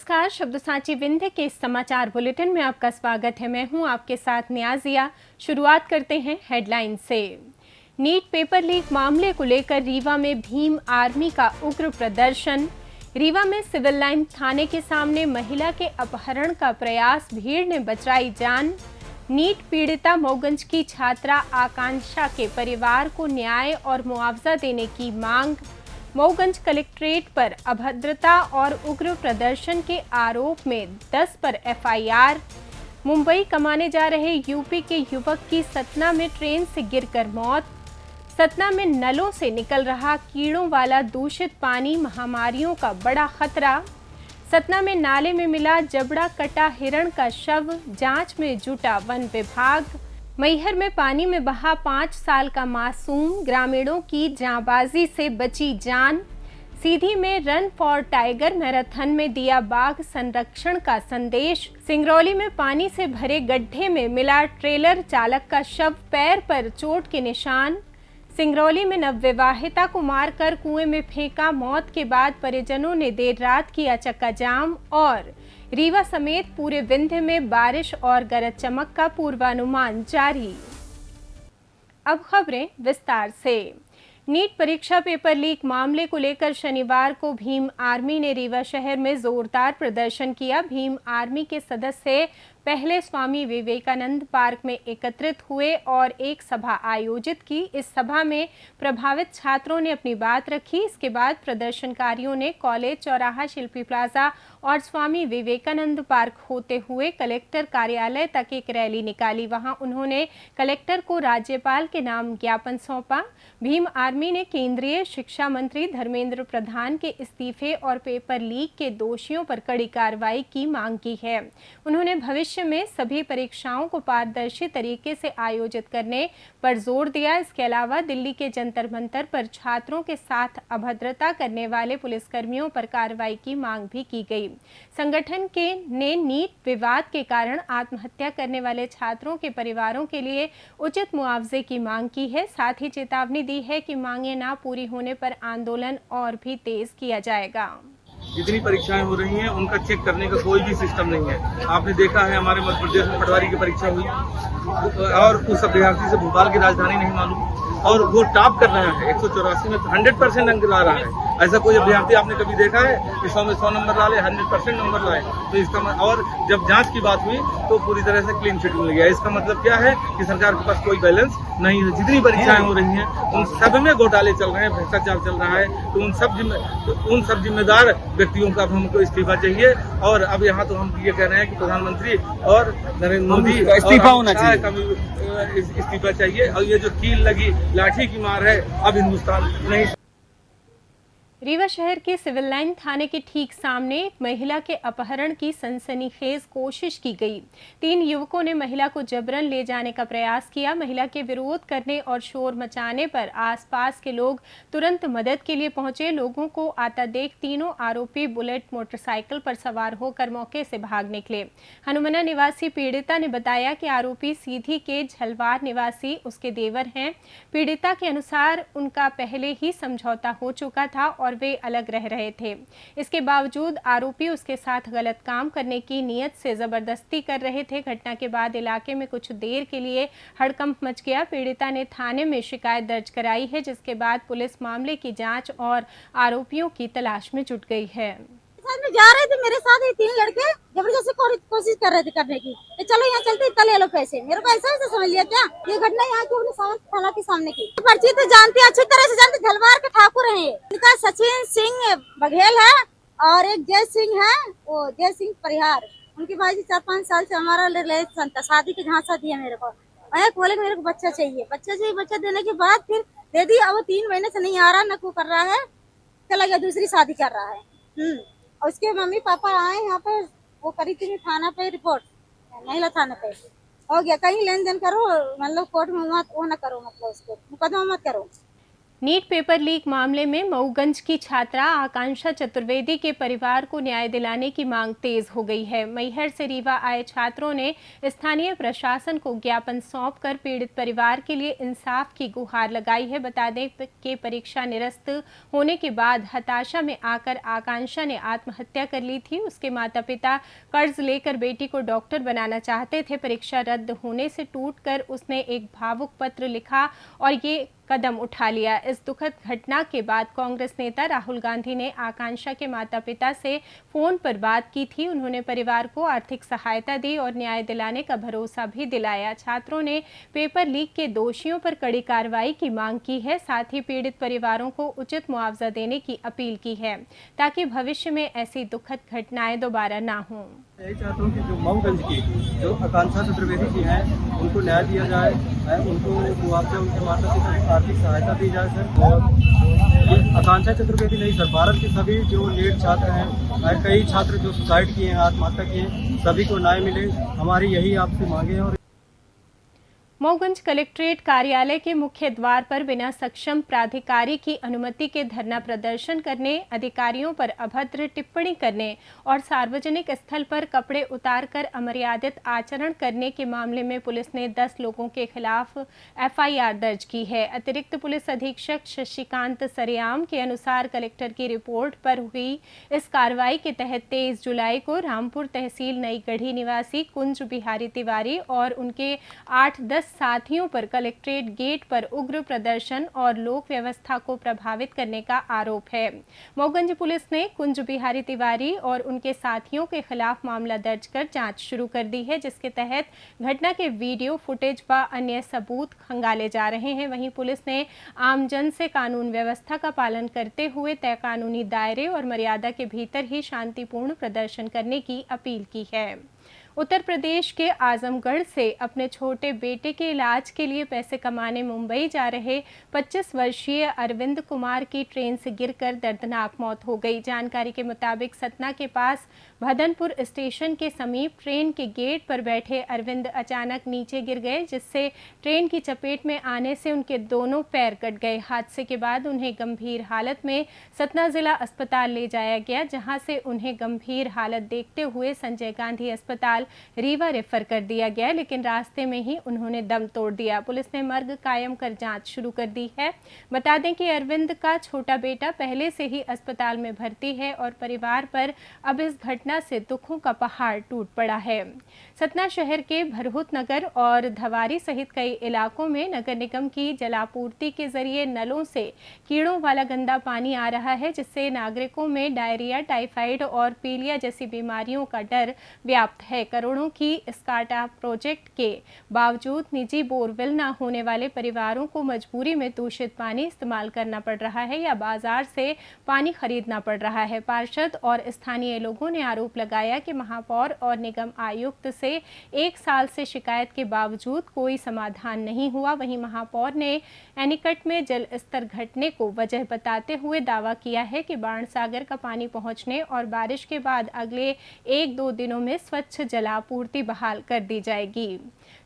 नमस्कार, शब्द सांची विंध्य के इस समाचार बुलेटिन में आपका स्वागत है। मैं हूं आपके साथ नियाजिया। शुरुआत करते हैं हेडलाइन से। नीट पेपर लीक मामले को लेकर रीवा में भीम आर्मी का उग्र प्रदर्शन। रीवा में सिविल लाइन थाने के सामने महिला के अपहरण का प्रयास, भीड़ ने बचाई जान। नीट पीड़िता मऊगंज की छात्रा आकांक्षा के परिवार को न्याय और मुआवजा देने की मांग। मऊगंज कलेक्ट्रेट पर अभद्रता और उग्र प्रदर्शन के आरोप में 10 पर एफआईआर। मुंबई कमाने जा रहे यूपी के युवक की सतना में ट्रेन से गिरकर मौत। सतना में नलों से निकल रहा कीड़ों वाला दूषित पानी, महामारियों का बड़ा खतरा। सतना में नाले में मिला जबड़ा कटा हिरण का शव, जांच में जुटा वन विभाग। मैहर में पानी में बहा 5 साल का मासूम, ग्रामीणों की जांबाजी से बची जान। सीधी में रन फॉर टाइगर मैराथन में दिया बाघ संरक्षण का संदेश। सिंगरौली में पानी से भरे गड्ढे में मिला ट्रेलर चालक का शव, पैर पर चोट के निशान। सिंगरौली में नवविवाहिता को मारकर कुएं में फेंका, मौत के बाद परिजनों ने देर रात किया चक्का जाम। और रीवा समेत पूरे विंध्य में बारिश और गरज चमक का पूर्वानुमान जारी। अब खबरें विस्तार से। नीट परीक्षा पेपर लीक मामले को लेकर शनिवार को भीम आर्मी ने रीवा शहर में जोरदार प्रदर्शन किया। भीम आर्मी के सदस्य पहले स्वामी विवेकानंद पार्क में एकत्रित हुए और एक सभा आयोजित की। इस सभा में प्रभावित छात्रों ने अपनी बात रखी। इसके बाद प्रदर्शनकारियों ने कॉलेज चौराहा, शिल्पी प्लाजा और स्वामी विवेकानंद पार्क होते हुए कलेक्टर कार्यालय तक एक रैली निकाली। वहां उन्होंने कलेक्टर को राज्यपाल के नाम ज्ञापन सौंपा। भीम आर्मी ने केंद्रीय शिक्षा मंत्री धर्मेंद्र प्रधान के इस्तीफे और पेपर लीक के दोषियों पर कड़ी कार्रवाई की मांग की है। उन्होंने भविष्य में सभी परीक्षाओं को पारदर्शी तरीके से आयोजित करने पर जोर दिया। इसके अलावा दिल्ली के जंतर मंतर पर छात्रों के साथ अभद्रता करने वाले पुलिसकर्मियों पर कार्रवाई की मांग भी की गई। संगठन के ने नीट विवाद के कारण आत्महत्या करने वाले छात्रों के परिवारों के लिए उचित मुआवजे की मांग की है। साथ ही चेतावनी दी है कि मांगे ना पूरी होने पर आंदोलन और भी तेज किया जाएगा। जितनी परीक्षाएं हो रही हैं उनका चेक करने का कोई भी सिस्टम नहीं है। आपने देखा है हमारे मध्य प्रदेश में पटवारी की परीक्षा हुई और उस अभ्यर्थी से भोपाल की राजधानी नहीं मालूम और वो टॉप कर रहा है। 184 में 100% अंक ला रहा है। ऐसा कोई अभ्यर्थी आपने कभी देखा है कि 100 में 100 नंबर ला ले, 100% नंबर लाए? तो इसका और जब जांच की बात हुई तो पूरी तरह से क्लीन चिट मिल गया। इसका मतलब क्या है कि सरकार के पास कोई बैलेंस नहीं है। जितनी परीक्षाएं हो रही हैं उन सब में घोटाले चल रहे हैं, भ्रष्टाचार चल रहा है। तो उन सब जिम्मेदार व्यक्तियों का हमको इस्तीफा चाहिए। और अब यहाँ तो हम ये कह रहे हैं कि प्रधानमंत्री और नरेंद्र मोदी इस्तीफा होना चाहिए, इस्तीफा चाहिए। और ये जो कील लगी लाठी की मार है, अब हिंदुस्तान नहीं। रीवा शहर के सिविल लाइन थाने के ठीक सामने एक महिला के अपहरण की सनसनीखेज कोशिश की गई। 3 युवकों ने महिला को जबरन ले जाने का प्रयास किया। महिला के विरोध करने और शोर मचाने पर आसपास के लोग तुरंत मदद के लिए पहुंचे। लोगों को आता देख तीनों आरोपी बुलेट मोटरसाइकिल पर सवार होकर मौके से भाग निकले। हनुमना निवासी पीड़िता ने बताया कि आरोपी सीधी के झलवार निवासी उसके देवर हैं। पीड़िता के अनुसार उनका पहले ही समझौता हो चुका था और वे अलग रह रहे थे। इसके बावजूद आरोपी उसके साथ गलत काम करने की नीयत से जबरदस्ती कर रहे थे। घटना के बाद इलाके में कुछ देर के लिए हड़कंप मच गया। पीड़िता ने थाने में शिकायत दर्ज कराई है, जिसके बाद पुलिस मामले की जांच और आरोपियों की तलाश में जुट गई है। में जा रहे थे मेरे साथ ये 3 लड़के जबरदस्ती कोशिश कर रहे थे करने की। चलो यहाँ चलते, इतना ले लो पैसे। मेरे को ऐसा समझ लिया क्या? ये घटना यहाँ की अपने थाना के सामने की। पर्ची तो जानते, अच्छी तरह से जानते, झलवार के ठाकुर है। इनका सचिन सिंह बघेल है और एक जय सिंह है, वो जय सिंह परिहार। उनकी भाई 4-5 साल से हमारा रिलेशन था। शादी के झांसा दिया मेरे को। मैं बोले मेरे को बच्चा चाहिए। बच्चा देने के बाद फिर दे दी। अब 3 महीने से नहीं आ रहा, न को कर रहा है, चला गया दूसरी शादी कर रहा है। और उसके मम्मी पापा आए यहाँ पे, वो करी थी थाना पे रिपोर्ट, महिला थाना पे हो गया। कहीं लेन देन करो, मतलब कोर्ट में वो न करो, मतलब उसको मुकदमा मत करो। नीट पेपर लीक मामले में मऊगंज की छात्रा आकांक्षा चतुर्वेदी के परिवार को न्याय दिलाने की मांग तेज हो गई है। मैहर से रीवा आए छात्रों ने स्थानीय प्रशासन को ज्ञापन सौंपकर पीड़ित परिवार के लिए इंसाफ की गुहार लगाई है। बता दें कि परीक्षा निरस्त होने के बाद हताशा में आकर आकांक्षा ने आत्महत्या कर ली थी। उसके माता पिता कर्ज लेकर बेटी को डॉक्टर बनाना चाहते थे। परीक्षा रद्द होने से टूटकर उसने एक भावुक पत्र लिखा और ये कदम उठा लिया। इस दुखद घटना के बाद कांग्रेस नेता राहुल गांधी ने आकांक्षा के माता पिता से फोन पर बात की थी। उन्होंने परिवार को आर्थिक सहायता दी और न्याय दिलाने का भरोसा भी दिलाया। छात्रों ने पेपर लीक के दोषियों पर कड़ी कार्रवाई की मांग की है। साथ ही पीड़ित परिवारों को उचित मुआवजा देने की अपील की है ताकि भविष्य में ऐसी दुखद घटनाएं दोबारा ना हों। यही चाहता हूँ कि जो मऊगंज की जो आकांक्षा चतुर्वेदी जी हैं उनको न्याय दिया जाए, उनको मुआवजा, उनके माता पिता को आर्थिक सहायता दी जाए सर। और ये आकांक्षा चतुर्वेदी नहीं सर, भारत के सभी जो नीट छात्र हैं, कई छात्र जो सुसाइड किए हैं, आत्महत्या किए हैं, सभी को न्याय मिले, हमारी यही आपसे मांगे हैं। और मऊगंज कलेक्ट्रेट कार्यालय के मुख्य द्वार पर बिना सक्षम प्राधिकारी की अनुमति के धरना प्रदर्शन करने, अधिकारियों पर अभद्र टिप्पणी करने और सार्वजनिक स्थल पर कपड़े उतारकर अमर्यादित आचरण करने के मामले में पुलिस ने 10 लोगों के खिलाफ एफआईआर दर्ज की है। अतिरिक्त पुलिस अधीक्षक शशिकांत सरेआम के अनुसार कलेक्टर की रिपोर्ट पर हुई इस कार्रवाई के तहत 23 जुलाई को रामपुर तहसील नई गढ़ी निवासी कुंज बिहारी तिवारी और उनके 8-10 साथियों पर कलेक्ट्रेट गेट पर उग्र प्रदर्शन और लोक व्यवस्था को प्रभावित करने का आरोप है। मऊगंज पुलिस ने कुंज बिहारी तिवारी और उनके साथियों के खिलाफ मामला दर्ज कर जांच शुरू कर दी है, जिसके तहत घटना के वीडियो फुटेज व अन्य सबूत खंगाले जा रहे हैं। वहीं पुलिस ने आमजन से कानून व्यवस्था का पालन करते हुए तय कानूनी दायरे और मर्यादा के भीतर ही शांतिपूर्ण प्रदर्शन करने की अपील की है। उत्तर प्रदेश के आजमगढ़ से अपने छोटे बेटे के इलाज के लिए पैसे कमाने मुंबई जा रहे 25 वर्षीय अरविंद कुमार की ट्रेन से गिरकर दर्दनाक मौत हो गई। जानकारी के मुताबिक सतना के पास भदनपुर स्टेशन के समीप ट्रेन के गेट पर बैठे अरविंद अचानक नीचे गिर गए, जिससे ट्रेन की चपेट में आने से उनके दोनों पैर कट गए। हादसे के बाद उन्हें गंभीर हालत में सतना जिला अस्पताल ले जाया गया, जहां से उन्हें गंभीर हालत देखते हुए संजय गांधी अस्पताल रीवा रेफर कर दिया गया, लेकिन रास्ते में ही उन्होंने दम तोड़ दिया। पुलिस ने मर्ग कायम कर जांच शुरू कर दी है। बता दें कि अरविंद का छोटा बेटा पहले से ही अस्पताल में भर्ती है और परिवार पर अब इस घटना से दुखों का पहाड़ टूट पड़ा है। सतना शहर के भरहुत नगर और धवारी सहित कई इलाकों में नगर निगम की जलापूर्ति के जरिए नलों से कीड़ों वाला गंदा पानी आ रहा है, जिससे नागरिकों में डायरिया, टाइफाइड और पीलिया जैसी बीमारियों का डर व्याप्त है। करोड़ों की स्काटा प्रोजेक्ट के बावजूद निजी बोरवेल न होने वाले परिवारों को मजबूरी में दूषित पानी इस्तेमाल करना पड़ रहा है या बाजार से पानी खरीदना पड़ रहा है। पार्षद और स्थानीय लोगों ने आरोप लगाया कि महापौर और निगम आयुक्त से 1 साल से शिकायत के बावजूद कोई समाधान नहीं हुआ। वहीं महापौर ने एनीकट में जल स्तर घटने को वजह बताते हुए दावा किया है कि बाणसागर का पानी पहुंचने और बारिश के बाद अगले 1-2 दिनों में स्वच्छ जलापूर्ति बहाल कर दी जाएगी।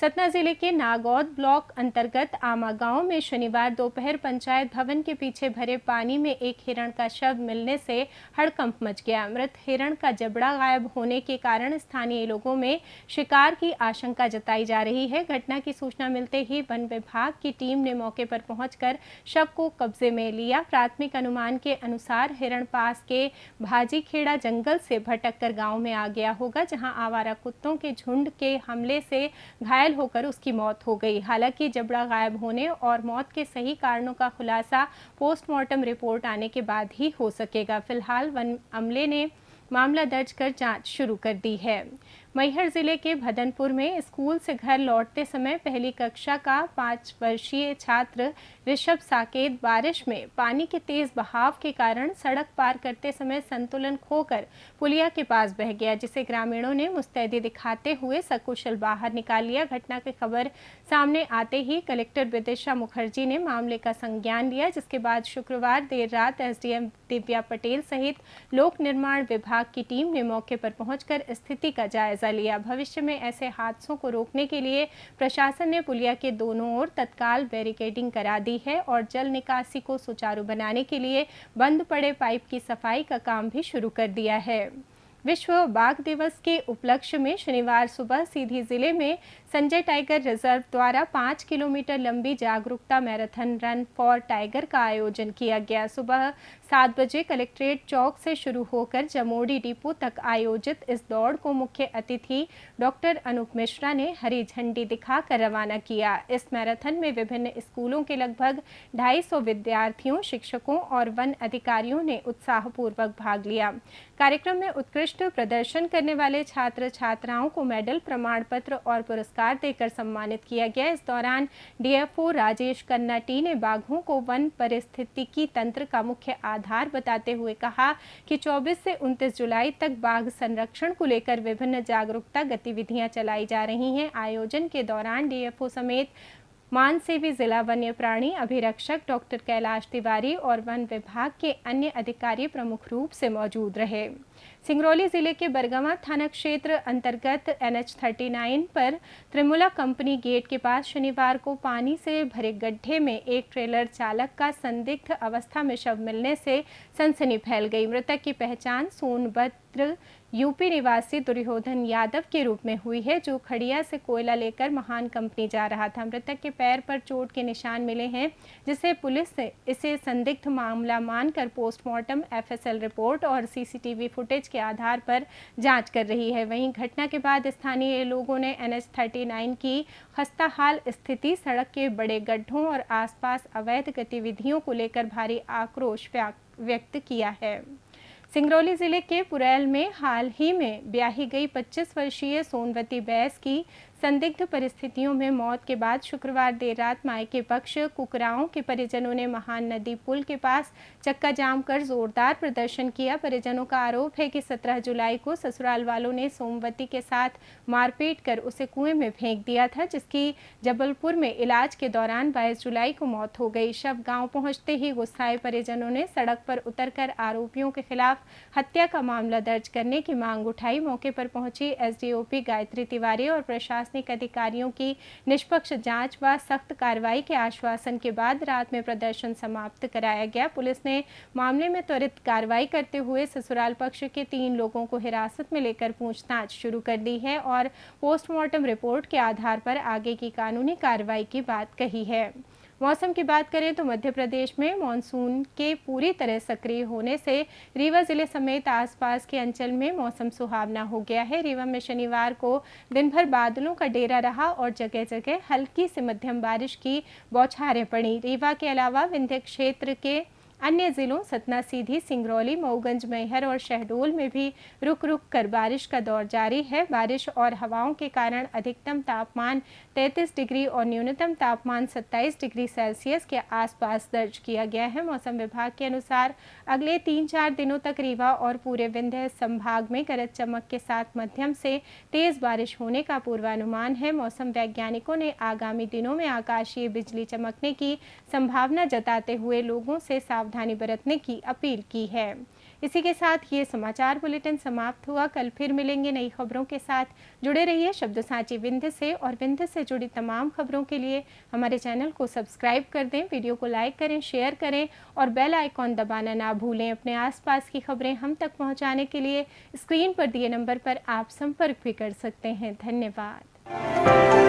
सतना जिले के नागौद ब्लॉक अंतर्गत आमा गांव में शनिवार दोपहर पंचायत भवन के पीछे भरे पानी में एक हिरण का शव मिलने से हड़कंप मच गया। मृत हिरण का जबड़ा गायब होने के कारण स्थानीय लोगों में शिकार की आशंका जताई जा रही है। घटना की सूचना मिलते ही वन विभाग की टीम ने मौके पर पहुंचकर शव को कब्जे में लिया। प्राथमिक अनुमान के अनुसार हिरण पास के भाजी खेड़ा जंगल से भटक कर गाँव में आ गया होगा, जहाँ आवारा कुत्तों के झुंड के हमले से घायल होकर उसकी मौत हो गई। हालांकि जबड़ा गायब होने और मौत के सही कारणों का खुलासा पोस्टमार्टम रिपोर्ट आने के बाद ही हो सकेगा। फिलहाल वन अमले ने मामला दर्ज कर जांच शुरू कर दी है। मैहर जिले के भदनपुर में स्कूल से घर लौटते समय पहली कक्षा का 5 वर्षीय छात्र ऋषभ साकेत बारिश में पानी के तेज बहाव के कारण सड़क पार करते समय संतुलन खोकर पुलिया के पास बह गया, जिसे ग्रामीणों ने मुस्तैदी दिखाते हुए सकुशल बाहर निकाल लिया। घटना की खबर सामने आते ही कलेक्टर विदिशा मुखर्जी ने मामले का संज्ञान लिया, जिसके बाद शुक्रवार देर रात एसडीएम दिव्या पटेल सहित लोक निर्माण विभाग की टीम ने मौके पर पहुंचकर स्थिति का जायजा जायजा लिया। भविष्य में ऐसे हादसों को रोकने के लिए प्रशासन ने पुलिया के दोनों ओर तत्काल बैरिकेडिंग करा दी है और जल निकासी को सुचारू बनाने के लिए बंद पड़े पाइप की सफाई का काम भी शुरू कर दिया है। विश्व बाघ दिवस के उपलक्ष्य में शनिवार सुबह सीधी जिले में संजय टाइगर रिजर्व द्वारा 5 किलोमीटर लंबी जागरूकता मैराथन रन फॉर टाइगर का आयोजन किया गया। सुबह 7 बजे कलेक्ट्रेट चौक से शुरू होकर जमोड़ी डिपो तक आयोजित इस दौड़ को मुख्य अतिथि डॉक्टर अनूप मिश्रा ने हरी झंडी दिखाकर रवाना किया। इस मैराथन में विभिन्न स्कूलों के लगभग 250 विद्यार्थियों, शिक्षकों और वन अधिकारियों ने उत्साहपूर्वक भाग लिया। कार्यक्रम में उत्कृष्ट प्रदर्शन करने वाले छात्र छात्राओं को मेडल, प्रमाण पत्र और पुरस्कार देकर सम्मानित किया गया। इस दौरान डीएफओ राजेश कन्नाटी ने बाघों को वन पारिस्थितिकी तंत्र का मुख्य आधार बताते हुए कहा कि 24 से 29 जुलाई तक बाघ संरक्षण को लेकर विभिन्न जागरूकता गतिविधियां चलाई जा रही हैं। आयोजन के दौरान डीएफओ समेत मानसेवी जिला वन्य प्राणी अभिरक्षक डॉक्टर कैलाश तिवारी और वन विभाग के अन्य अधिकारी प्रमुख रूप से मौजूद रहे। सिंगरौली जिले के बरगवा थाना क्षेत्र अंतर्गत NH 39 पर त्रिमुला कंपनी गेट के पास शनिवार को पानी से भरे गड्ढे में एक ट्रेलर चालक का संदिग्ध अवस्था में शव मिलने से सनसनी फैल गई। मृतक की पहचान सोनभद्र यूपी निवासी दुर्योधन यादव के रूप में हुई है, जो खड़िया से कोयला लेकर महान कंपनी जा रहा था। मृतक के पैर पर चोट के निशान मिले हैं, जिसे पुलिस ने इसे संदिग्ध मामला मानकर पोस्टमार्टम, FSL रिपोर्ट और CCTV फुटेज के आधार पर जांच कर रही है। वहीं घटना के बाद स्थानीय लोगों ने NH 39 की खस्ताहाल स्थिति, सड़क के बड़े गड्ढों और आसपास अवैध गतिविधियों को लेकर भारी आक्रोश व्यक्त किया है। सिंगरौली जिले के पुरैल में हाल ही में ब्याही गई 25 वर्षीय सोनवती बैस की संदिग्ध परिस्थितियों में मौत के बाद शुक्रवार देर रात मायके पक्ष कुकराओं के परिजनों ने महान नदी पुल के पास चक्का जाम कर जोरदार प्रदर्शन किया। परिजनों का आरोप है कि 17 जुलाई को ससुराल वालों ने सोमवती के साथ मारपीट कर उसे कुएं में फेंक दिया था, जिसकी जबलपुर में इलाज के दौरान 22 जुलाई को मौत हो गई। शव गांव पहुंचते ही गुस्साए परिजनों ने सड़क पर उतरकर आरोपियों के खिलाफ हत्या का मामला दर्ज करने की मांग उठाई। मौके पर पहुंची SDOP गायत्री तिवारी और प्रशासनिक अधिकारियों की निष्पक्ष जांच व सख्त कार्रवाई के आश्वासन के बाद रात में प्रदर्शन समाप्त कराया गया। पुलिस ने मामले में त्वरित कार्रवाई करते हुए ससुराल पक्ष के 3 लोगों को हिरासत में लेकर पूछताछ शुरू कर दी है और पोस्टमार्टम रिपोर्ट के आधार पर आगे की कानूनी कार्रवाई की बात कही है। मौसम की बात करें तो मध्य प्रदेश में मानसून के पूरी तरह सक्रिय होने से रीवा जिले समेत आसपास के अंचल में मौसम सुहावना हो गया है। रीवा में शनिवार को दिन भर बादलों का डेरा रहा और जगह जगह हल्की से मध्यम बारिश की बौछारें पड़ी। रीवा के अलावा विंध्य क्षेत्र के अन्य जिलों सतना, सीधी, सिंगरौली, मऊगंज, मैहर और शहडोल में भी रुक रुक कर बारिश का दौर जारी है। बारिश और हवाओं के कारण अधिकतम तापमान 33 डिग्री और न्यूनतम तापमान 27 डिग्री सेल्सियस के आसपास दर्ज किया गया है। मौसम विभाग के अनुसार अगले 3-4 दिनों तक रीवा और पूरे विंध्य संभाग में गरज चमक के साथ मध्यम से तेज बारिश होने का पूर्वानुमान है। मौसम वैज्ञानिकों ने आगामी दिनों में आकाशीय बिजली चमकने की संभावना जताते हुए लोगों से सावधानी बरतने की अपील की है। इसी के साथ ये समाचार बुलेटिन समाप्त हुआ। कल फिर मिलेंगे नई खबरों के साथ। जुड़े रहिए शब्दसाची विंध्य से और विंध्य से जुड़ी तमाम खबरों के लिए हमारे चैनल को सब्सक्राइब कर दें, वीडियो को लाइक करें, शेयर करें और बेल आइकॉन दबाना ना भूलें। अपने आसपास की खबरें हम तक पहुंचाने के लिए स्क्रीन पर दिए नंबर पर आप संपर्क भी कर सकते हैं। धन्यवाद।